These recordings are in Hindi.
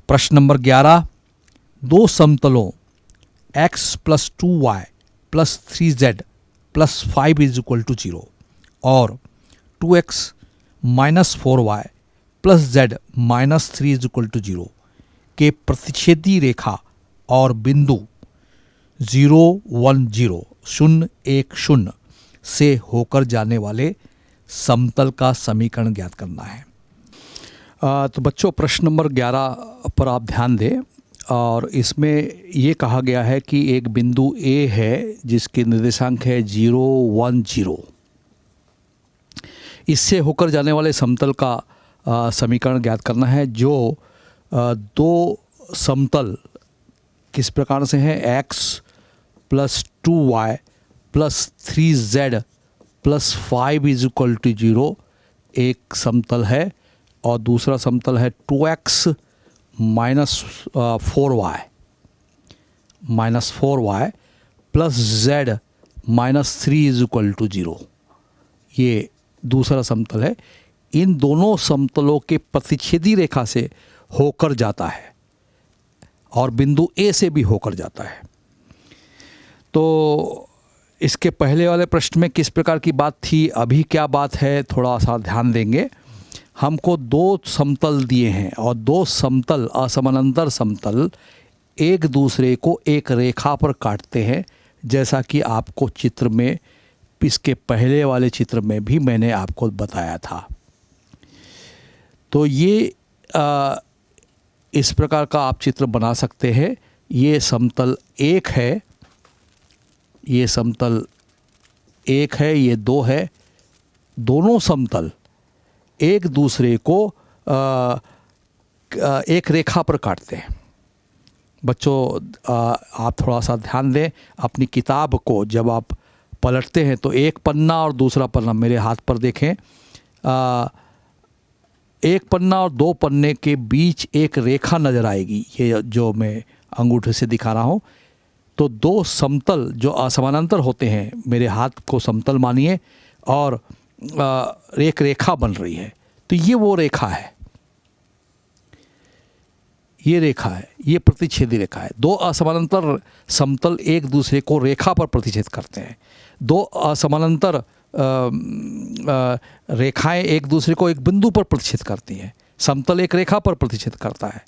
प्रश्न नंबर 11, दो समतलों x plus 2y plus 3z plus 5 is equal to 0 और 2x minus 4y plus z minus 3 is equal to 0 के प्रतिच्छेदी रेखा और बिंदु 0, 1, 0, 0, 1, 0 से होकर जाने वाले समतल का समीकरण ज्ञात करना है। तो बच्चों, प्रश्न नंबर 11 पर आप ध्यान दें और इसमें ये कहा गया है कि एक बिंदु A है जिसके निर्देशांक है 0, 1, 0। इससे होकर जाने वाले समतल का समीकरण ज्ञात करना है जो दो समतल किस प्रकार से हैं, x plus 2y plus 3z plus 5 is equal to 0 एक समतल है और दूसरा समतल है 2x minus 4y plus z minus 3 is equal to 0। ये दूसरा समतल है। इन दोनों समतलों के प्रतिच्छेदी रेखा से होकर जाता है और बिंदु A से भी होकर जाता है। तो इसके पहले वाले प्रश्न में किस प्रकार की बात थी, अभी क्या बात है, थोड़ा सा ध्यान देंगे। हमको दो समतल दिए हैं और दो समतल असमानांतर समतल एक दूसरे को एक रेखा पर काटते हैं, जैसा कि आपको चित्र में, इसके पहले वाले चित्र में भी मैंने आपको बताया था। तो ये इस प्रकार का आप चित्र बना सकते हैं। ये समतल 1 है, ये समतल 1 है, ये 2 है। दोनों समतल एक दूसरे को एक रेखा पर काटते हैं। बच्चों, आप थोड़ा सा ध्यान दें, अपनी किताब को जब आप पलटते हैं तो एक पन्ना और दूसरा पन्ना मेरे हाथ पर देखें। एक पन्ना और दो पन्ने के बीच एक रेखा नज़र आएगी, ये जो मैं अंगूठे से दिखा रहा हूँ। तो दो समतल जो असमानांतर होते हैं, मेरे हाथ को समतल मानिए और एक रेखा बन रही है, तो ये वो रेखा है, ये रेखा है, ये प्रतिच्छेदी रेखा है। दो असमानांतर समतल एक दूसरे को रेखा पर प्रतिच्छेद करते हैं। दो असमानांतर रेखाएं एक दूसरे को एक बिंदु पर प्रतिच्छेद करती हैं। समतल एक रेखा पर प्रतिच्छेद करता है।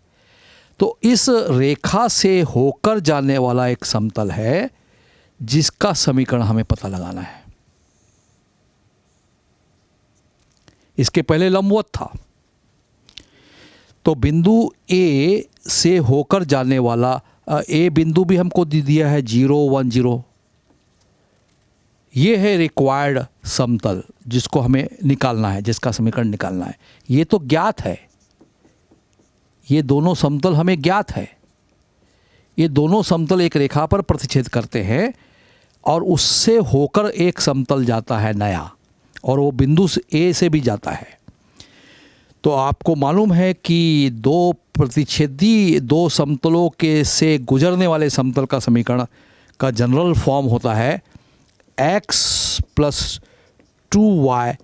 तो इस रेखा से होकर जाने वाला एक समतल है जिसका समीकरण हमें पता लगाना है। इसके पहले लंबवत था, तो बिंदु A से होकर जाने वाला A बिंदु भी हमको दे दिया है 0, 1, 0। ये है रिक्वायर्ड समतल जिसको हमें निकालना है, जिसका समीकरण निकालना है। ये तो ज्ञात है, ये दोनों समतल हमें ज्ञात है। ये दोनों समतल एक रेखा पर प्रतिच्छेद करते हैं और उससे होकर एक समतल जाता है नया, और वो बिंदु A से भी जाता है। तो आपको मालूम है कि दो प्रतिच्छेदी दो समतलों के से गुजरने वाले समतल का समीकरण का जनरल फॉर्म होता है x plus 2y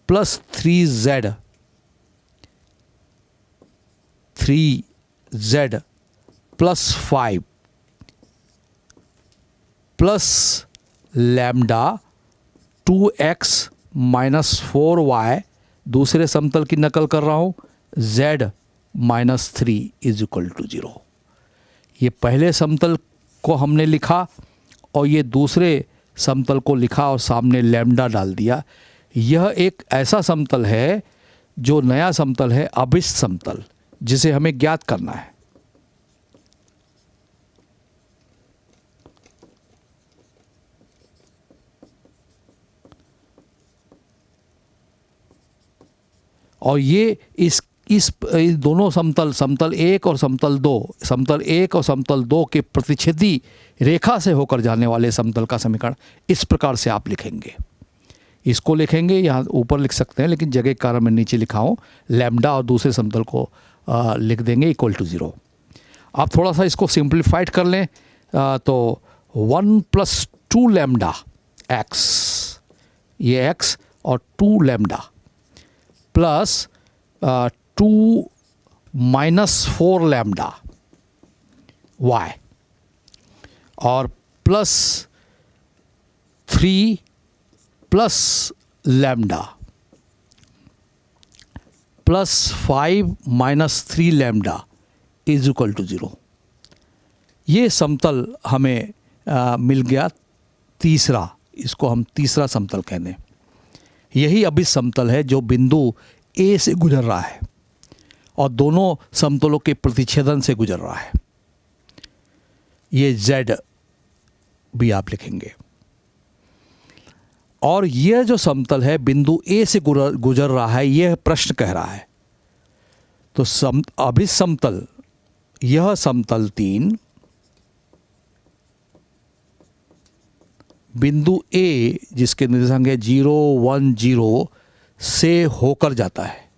plus 3z plus 5 plus lambda 2x minus 4y, दूसरे समतल की नकल कर रहा हूँ, z minus 3 is equal to 0। ये पहले समतल को हमने लिखा और ये दूसरे समतल को लिखा और सामने लैम्डा डाल दिया। यह एक ऐसा समतल है जो नया समतल है, अभिष्ट समतल, जिसे हमें ज्ञात करना है। और ये इस दोनों समतल, समतल 1 और समतल 2 के प्रतिच्छेदी रेखा से होकर जाने वाले समतल का समीकरण इस प्रकार से आप लिखेंगे। इसको लिखेंगे, यहाँ ऊपर लिख सकते हैं लेकिन जगह के कारण मैं नीचे लिखा हूँ, लैम्डा और दूसरे समतल को लिख देंगे इक्वल टू 0। आप थोड़ा सा इसको सिंप्लीफाइड कर लें तो 1 प्लस 2 लैम्डा x, ये x और 2 लैम्डा प्लस 2 -4 लैम्डा y और +3 plus lambda +5 -3 lambda is equal to 0। ये समतल हमें मिल गया तीसरा, इसको हम तीसरा समतल कहते हैं। यही अभी समतल है जो बिंदु ए से गुजर रहा है और दोनों समतलों के प्रतिच्छेदन से गुजर रहा है। ये Z भी आप लिखेंगे। और यह जो समतल है बिंदु ए से गुजर रहा है, यह प्रश्न कह रहा है। तो अभिसमतल, यह समतल 3 बिंदु ए जिसके निर्देशांक है 0 1 0 से होकर जाता है,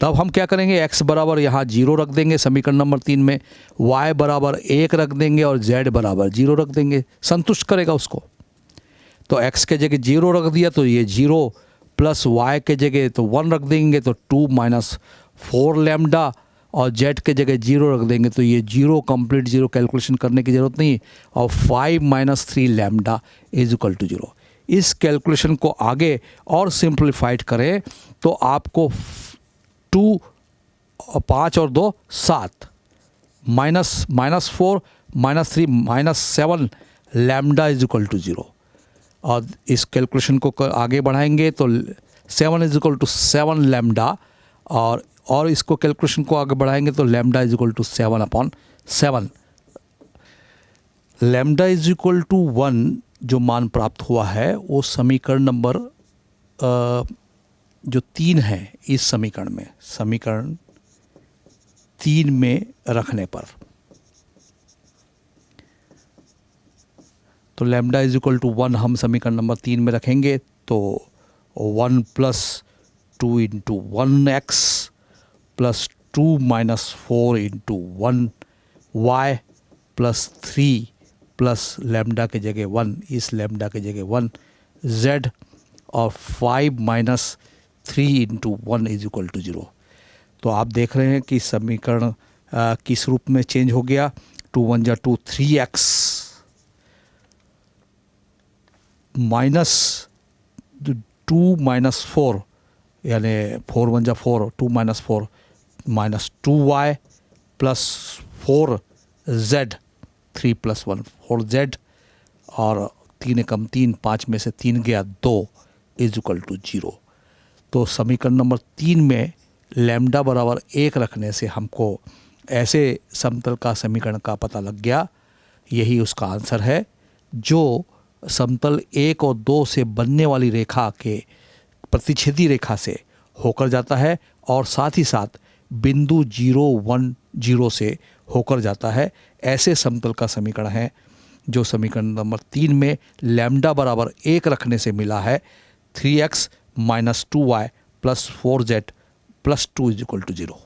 तब हम क्या करेंगे, x बराबर यहाँ 0 रख देंगे समीकरण नंबर 3 में, y बराबर 1 रख देंगे और z बराबर 0 रख देंगे, संतुष्ट करेगा उसको। तो x के जगह 0 रख दिया तो ये 0 प्लस y के जगह तो 1 रख देंगे तो 2 -4 लैम्डा और z के जगह 0 रख देंगे तो ये 0, कंप्लीट 0, कैलकुलेशन करने की ज़रूरत नहीं। और 5 -3 लैम्डा इज इक्वल टू 0। इस कैलकुलेशन को आगे और सिंप्लीफाइड करें तो आपको 2 और 5 और 2 7 -4 -3 -7 लैम्डा इज इक्वल टू 0। और इस कैलकुलेशन को आगे बढ़ाएंगे तो 7 इज इक्वल टू 7 लैम्डा और इसको कैलकुलेशन को आगे बढ़ाएंगे तो lambda is equal to 7/7। Lambda is equal to 1 जो मान प्राप्त हुआ है वो समीकरण नंबर जो 3 है, इस समीकरण 3 में रखने पर तो लैम्डा इज इक्वल टू 1 हम समीकरण नंबर 3 में रखेंगे तो 1 + 2 × 1x + 2 - 4 × 1y + 3 प्लस लैम्डा के जगह 1, इस लैम्डा के जगह 1 z और 5 - 3 × 1 इज इक्वल टू 0। तो आप देख रहे हैं कि समीकरण किस रूप में चेंज हो गया। 2 × 1 = 2, 3x -2 - 4 यानी 4 × 1 = 4, 2 - 4 -2y + 4z 3 + 1 4z और 3 एकम 3, 5 में से 3 गया 2 इज इक्वल टू 0। तो समीकरण नंबर 3 में लैम्डा बराबर 1 रखने से हमको ऐसे समतल का समीकरण का पता लग गया। यही उसका आंसर है जो समतल 1 और 2 से बनने वाली रेखा के प्रतिच्छेदी रेखा से होकर जाता है और साथ ही साथ बिंदु 0 1 0 से होकर जाता है। ऐसे समतल का समीकरण है जो समीकरण नंबर 3 में लैम्डा बराबर 1 रखने से मिला है। 3x - 2y + 4z + 2 is equal to 0।